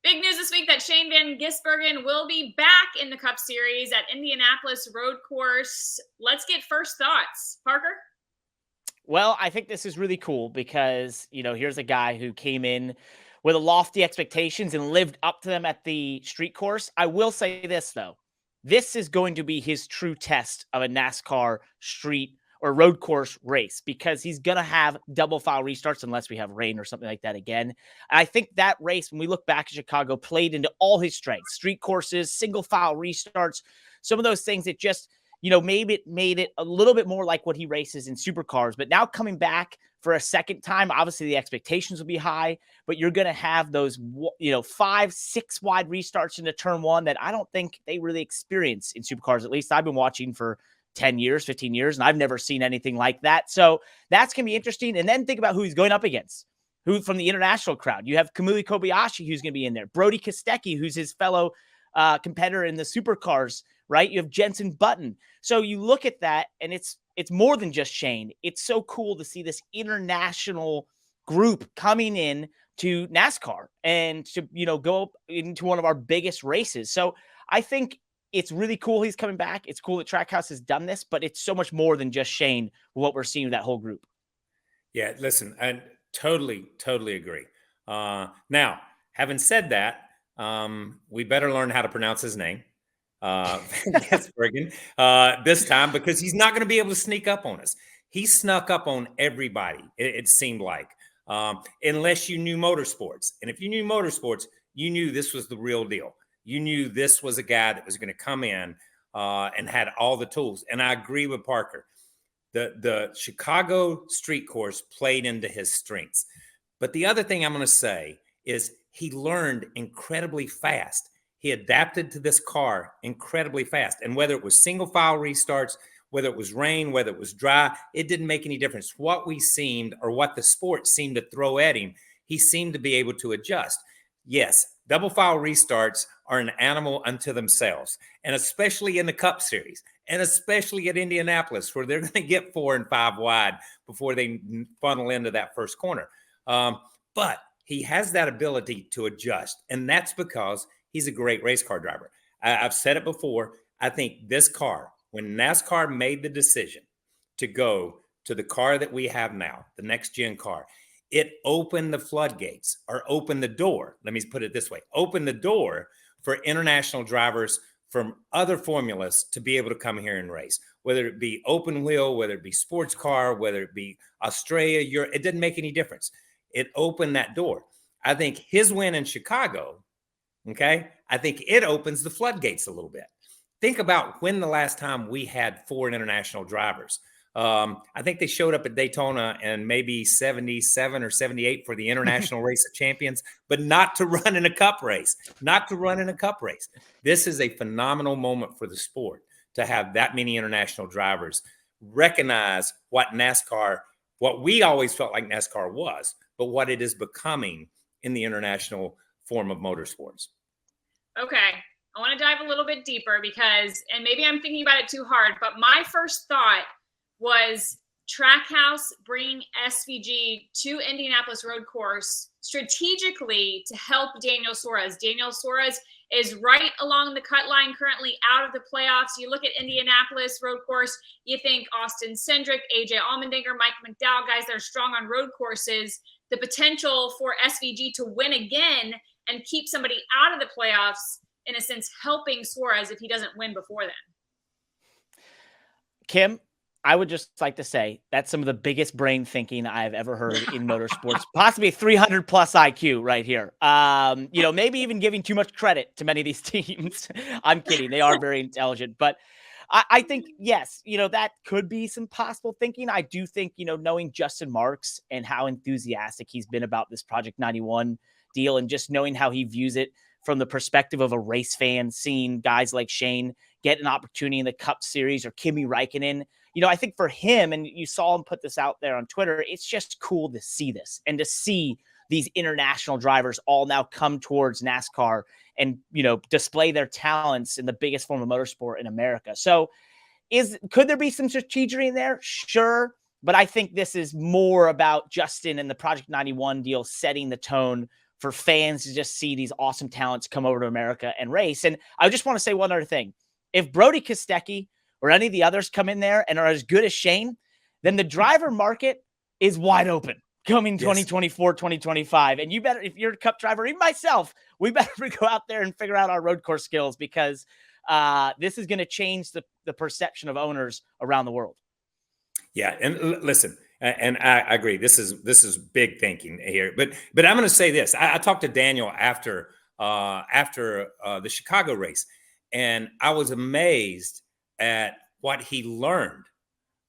Big news this week that Shane Van Gisbergen will be back in the Cup Series at Indianapolis Road Course. Let's get first thoughts. Parker? Well, I think this is really cool because, here's a guy who came in with a lofty expectations and lived up to them at the street course. I will say this, though. This is going to be his true test of a NASCAR street or road course race because he's going to have double file restarts unless we have rain or something like that again. And I think that race, when we look back at Chicago, played into all his strengths, street courses, single file restarts, some of those things that just, maybe it made it a little bit more like what he races in supercars. But now coming back for a second time, obviously the expectations will be high, but you're going to have those, 5-6 wide restarts into turn one that I don't think they really experience in supercars. At least I've been watching for 10 years, 15 years, and I've never seen anything like that. So that's going to be interesting. And then think about who he's going up against, who from the international crowd. You have Kamui Kobayashi, who's going to be in there. Brody Kostecki, who's his fellow competitor in the supercars, right? You have Jenson Button. So you look at that, and it's more than just Shane. It's so cool to see this international group coming in to NASCAR and to, go into one of our biggest races. So I think it's really cool he's coming back. It's cool that Trackhouse has done this, but it's so much more than just Shane, what we're seeing with that whole group. Yeah, listen, I totally agree. Now, having said that, we better learn how to pronounce his name, Gisbergen, this time, because he's not going to be able to sneak up on us. He snuck up on everybody, it seemed like, unless you knew motorsports. And if you knew motorsports, you knew this was the real deal. You knew this was a guy that was going to come in and had all the tools. And I agree with Parker. The Chicago street course played into his strengths. But the other thing I'm going to say is he learned incredibly fast. He adapted to this car incredibly fast. And whether it was single file restarts, whether it was rain, whether it was dry, it didn't make any difference. What we seemed, or what the sport seemed to throw at him, he seemed to be able to adjust. Yes, double file restarts are an animal unto themselves, and especially in the Cup Series, and especially at Indianapolis, where they're going to get 4 and 5 wide before they funnel into that first corner. But he has that ability to adjust, and that's because he's a great race car driver. I've said it before. I think this car, when NASCAR made the decision to go to the car that we have now, the next gen car, it opened the floodgates, or opened the door. Let me put it this way: open the door for international drivers from other formulas to be able to come here and race, whether it be open wheel, whether it be sports car, whether it be Australia, Europe. It didn't make any difference. It opened that door. I think his win in Chicago, okay, I think it opens the floodgates a little bit. Think about when the last time we had 4 international drivers. I think they showed up at Daytona and maybe 77 or 78 for the International Race of Champions, but not to run in a cup race, This is a phenomenal moment for the sport to have that many international drivers recognize what NASCAR, what we always felt like NASCAR was, but what it is becoming in the international form of motorsports. Okay. I want to dive a little bit deeper because, and maybe I'm thinking about it too hard, but my first thought was Trackhouse bringing SVG to Indianapolis Road Course strategically to help Daniel Suarez. Daniel Suarez is right along the cut line currently out of the playoffs. You look at Indianapolis Road Course, you think Austin Cindric, AJ Allmendinger, Mike McDowell, guys that are strong on road courses. The potential for SVG to win again and keep somebody out of the playoffs, in a sense, helping Suarez if he doesn't win before then. Kim, I would just like to say that's some of the biggest brain thinking I've ever heard in motorsports, possibly 300 plus IQ right here. Maybe even giving too much credit to many of these teams. I'm kidding. They are very intelligent, but I think, yes, that could be some possible thinking. I do think, knowing Justin Marks and how enthusiastic he's been about this Project 91 deal, and just knowing how he views it from the perspective of a race fan, seeing guys like Shane get an opportunity in the Cup Series or Kimi Räikkönen. I think for him, and you saw him put this out there on Twitter, it's just cool to see this and to see these international drivers all now come towards NASCAR and, display their talents in the biggest form of motorsport in America. So could there be some strategy in there? Sure. But I think this is more about Justin and the Project 91 deal setting the tone for fans to just see these awesome talents come over to America and race. And I just want to say one other thing. If Brody Kostecki or any of the others come in there and are as good as Shane, then the driver market is wide open coming 2024, 2025. And you better, if you're a Cup driver, even myself, we better go out there and figure out our road course skills, because this is going to change the perception of owners around the world. Yeah. And listen, and I agree. This is big thinking here, but I'm going to say this. I talked to Daniel after the Chicago race, and I was amazed at what he learned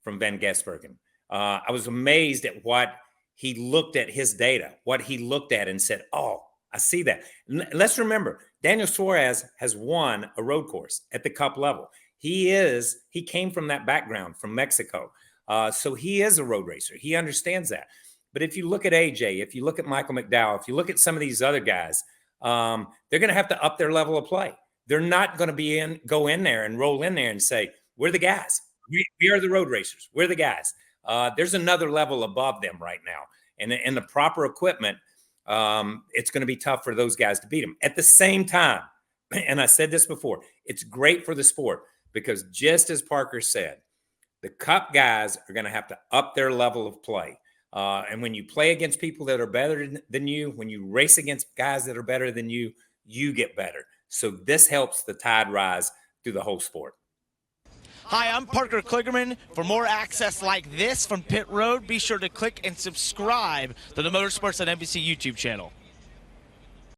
from Van Gisbergen. I was amazed at what he looked at, his data, what he looked at and said, oh, I see that. Let's remember, Daniel Suarez has won a road course at the Cup level. He came from that background from Mexico. So he is a road racer. He understands that. But if you look at AJ, if you look at Michael McDowell, if you look at some of these other guys, they're going to have to up their level of play. They're not going to go in there and roll in there and say, we're the guys. We are the road racers. We're the guys. There's another level above them right now. And the proper equipment, it's going to be tough for those guys to beat them. At the same time, and I said this before, it's great for the sport, because just as Parker said, the Cup guys are going to have to up their level of play. And when you play against people that are better than you, when you race against guys that are better than you, you get better. So this helps the tide rise through the whole sport. Hi, I'm Parker Kligerman. For more access like this from Pit Road, be sure to click and subscribe to the Motorsports on NBC YouTube channel.